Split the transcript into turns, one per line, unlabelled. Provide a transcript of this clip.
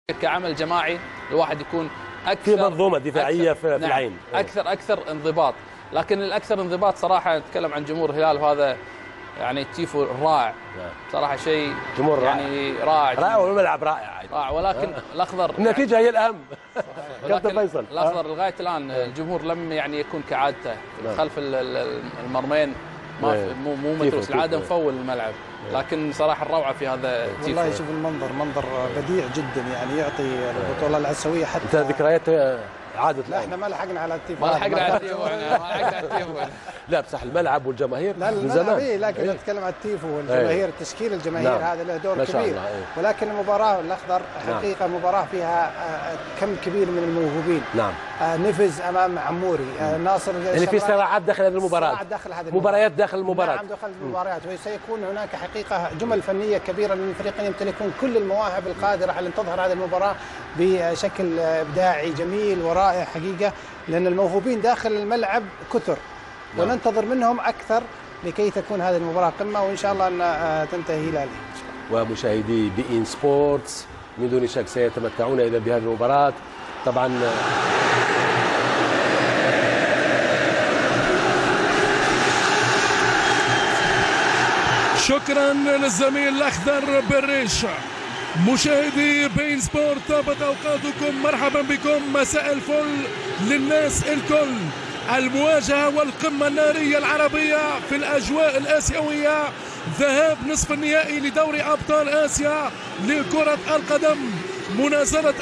كعمل جماعي الواحد يكون اكثر
في منظومه دفاعيه في
نعم
العين،
اكثر انضباط. لكن الاكثر انضباط صراحه نتكلم عن جمهور الهلال، وهذا يعني التيفو الرائع صراحه، شيء
جمهور
يعني رائع
والملعب رائع
رائع. ولكن الاخضر
النتيجه هي الاهم.
كابتن فيصل الاخضر لغايه الان الجمهور لم يعني يكون كعادته خلف المرمين، مو متروس العاده مفول الملعب. لكن صراحه الروعه في هذا التيفو.
والله شوف المنظر منظر بديع جدا، يعني يعطي البطوله الاسيويه. حتى
انت ذكريات عادت.
لا احنا ما لحقنا على التيفو،
ما لحقنا على التيفو
لا بصح الملعب والجماهير
لا
من زمان.
لكن نتكلم عن التيفو والجماهير، تشكيل الجماهير هذا له دور كبير. ولكن المباراه الاخضر حقيقه مباراه فيها كم كبير من الموهوبين.
نعم.
نفز امام عموري، ناصر
اللي في صراعات داخل هذه المباراه، مباريات داخل المباراه.
نعم داخل المباريات، وسيكون هناك حقيقه جمل فنيه كبيره لان الفريقين يمتلكون كل المواهب القادره على ان تظهر هذه المباراه بشكل ابداعي جميل ورائع حقيقه، لان الموهوبين داخل الملعب كثر. وننتظر منهم اكثر لكي تكون هذه المباراه قمه، وان شاء الله ان تنتهي هلالي.
ومشاهدي بي إن سبورتس من دون شك سيتمتعون اذا بهذه المباراه طبعا.
شكرا للزميل الاخضر بالريش. مشاهدي بي إن سبورت طابت اوقاتكم، مرحبا بكم، مساء الفل للناس الكل. المواجهه والقمه الناريه العربيه في الاجواء الاسيويه، ذهاب نصف النهائي لدوري ابطال اسيا لكره القدم، منازله